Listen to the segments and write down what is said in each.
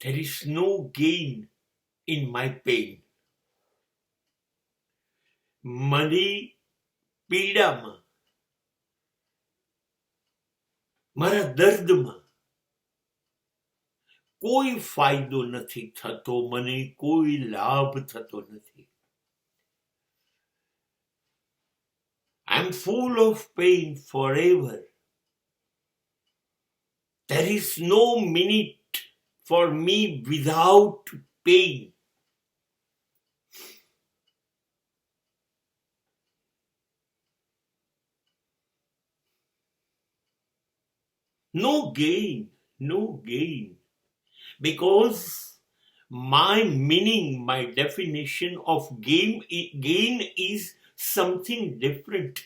there is no gain in my pain. મારી પીડામાં, મારા દર્દમાં કોઈ ફાયદો નથી થતો, મને કોઈ લાભ થતો નથી. I am full of pain forever. There is no minute for me without pain. No gain, no gain. Because my meaning, my definition of gain is something different.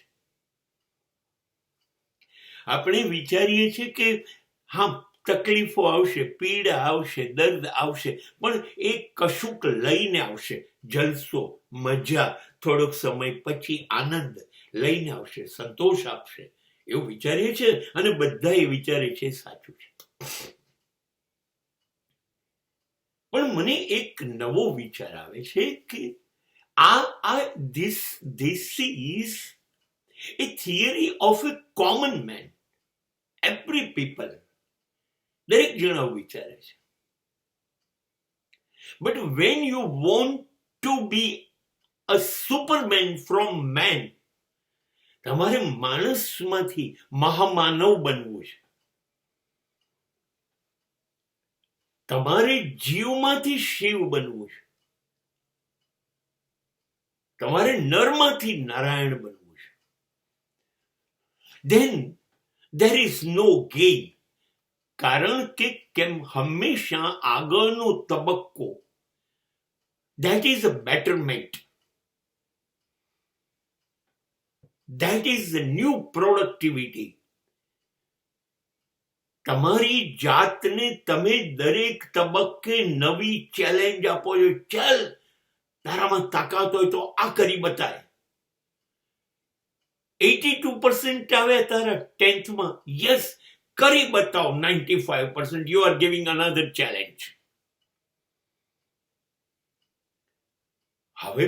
આપણે વિચારીએ છીએ કે હા, તકલીફો આવશે, પીડા આવશે, દર્દ આવશે, પણ એ કશુંક લઈને આવશે. જલસો, મજા, થોડોક સમય પછી આનંદ લઈને આવશે, સંતોષ આપશે, એવું વિચારીએ છીએ. અને બધા એ વિચારે છે સાચું છે. પણ મને એક નવો વિચાર આવે છે કે this is a theory of a common man. Every people, દરેક જણા વિચારે છે. But when you want to be a superman from man, તમારે માણસમાંથી મહામાનવ બનવું છે. તમારે જીવમાંથી શિવ બનવું છે. તમારે નરમાંથી નારાયણ બનવું છે. Then there is no gain. કારણ કે કેમ હંમેશા આગળનો તબક્કો, that is a betterment. That is the new productivity. તમારી જાતને તમે દરેક તબક્કે નવી ચેલેન્જ આપો છો. ચાલ, તારામાં તાકાત હોય તો આ કરી બતાય. 82% આવ્યા તારા 10th માં, યસ, કરી બતાવ 95%. You are giving another challenge. હવે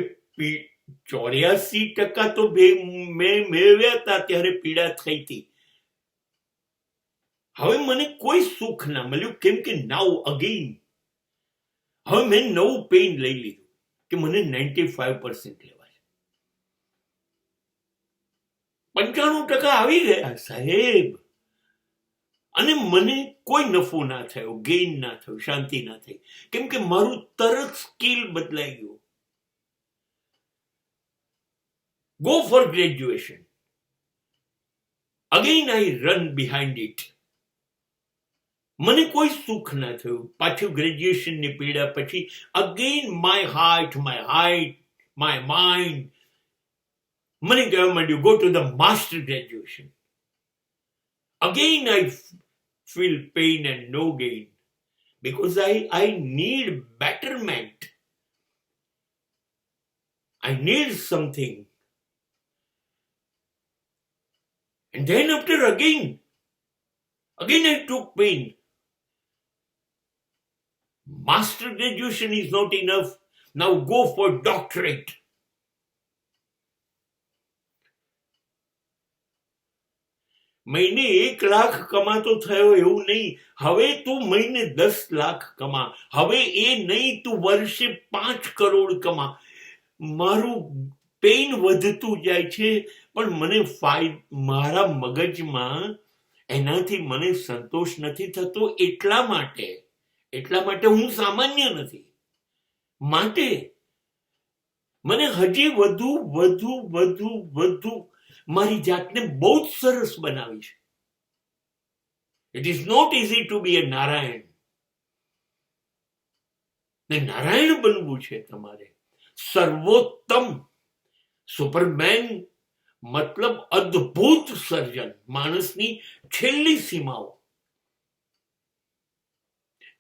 84% તો મેં મેળવ્યા હતા ત્યારે પીડા થઈ હતી. હવે મને કોઈ સુખ ના મળ્યું, કેમ કે નાઉ અગેન હવે મેં નવું પેઇન લઈ લીધું કે મને 95% લેવા છે. 95% આવી ગયા સાહેબ, અને મને કોઈ નફો ના થયો, ગેઇન ના થયું, શાંતિ ના થઈ, કેમ કે મારું તરત સ્કિલ બદલાઈ ગયું. Go for graduation. Again I run behind it. મને કોઈ સુખ ના થયું. પાછું ગ્રેજ્યુએશનની પીડા પછી again my heart, my mind મને કહેવા માંડ્યું, go to the master graduation. Again I feel pain and no gain because I need betterment. I need something. And then after again I took pain. Master graduation is not enough. Now go for doctorate. મહિને 1 લાખ કમાતો થયો એવું નહીં. હવે તું મહિને 10 લાખ કમા. હવે એ નહીં, તું વર્ષે 5 કરોડ કમા. મારું પેઇન વધતું જાય છે, પણ મને મારા મગજમાં એનાથી મને સંતોષ નથી થતો. એટલા માટે હું સામાન્ય નથી. માટે મને હજી વધુ મારી જાતને બહુ જ સરસ બનાવી છે. It is not easy to be a Narayan. Narayan બનવું છે તમારે, સર્વોત્તમ સુપરમેન, મતલબ અદ્ભુત સર્જન, માણસની છેલ્લી સીમાઓ.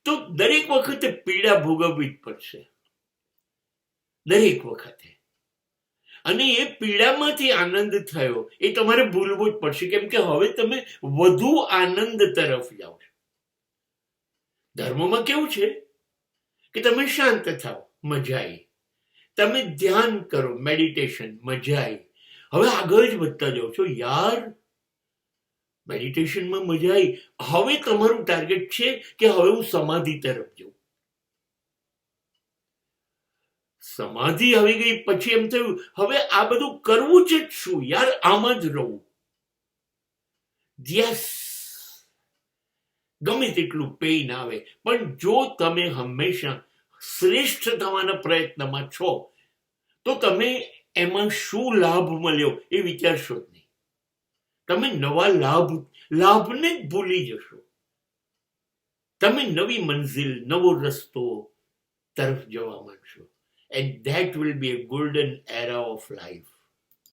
તો દરેક વખતે પીડા ભોગવવી જ પડશે, દરેક વખતે. અને એ પીડામાંથી આનંદ થયો એ તમારે ભૂલવું જ પડશે, કેમ કે હવે તમે વધુ આનંદ તરફ જાઓ છો. ધર્મમાં કેવું છે કે તમે શાંત થાઓ, મજા આવી. તમે ધ્યાન કરો, મેડિટેશન, મજા આવી. હવે આગળ જ વધતા જાઓ છો યાર. મેડિટેશનમાં મજા આવી. હવે તમારું ટાર્ગેટ છે કે હવે હું સમાધિ તરફ જાઉં. સમાધિ આવી ગઈ પછી એમ થયું હવે આ બધું કરવું છે જ શું યાર, આમ જ રહું. યસ, ગમે તેટલું પેઇન આવે, પણ જો તમે હંમેશા શ્રેષ્ઠ થવાના પ્રયત્નમાં છો તો તમે એમાં શું લાભ મળ્યો એ વિચારશો જ નહીં. તમે નવા લાભને જ ભૂલી જશો. તમે નવી મંઝિલ, નવો રસ્તો તરફ જવા માંડશો. And that will be a golden era of life.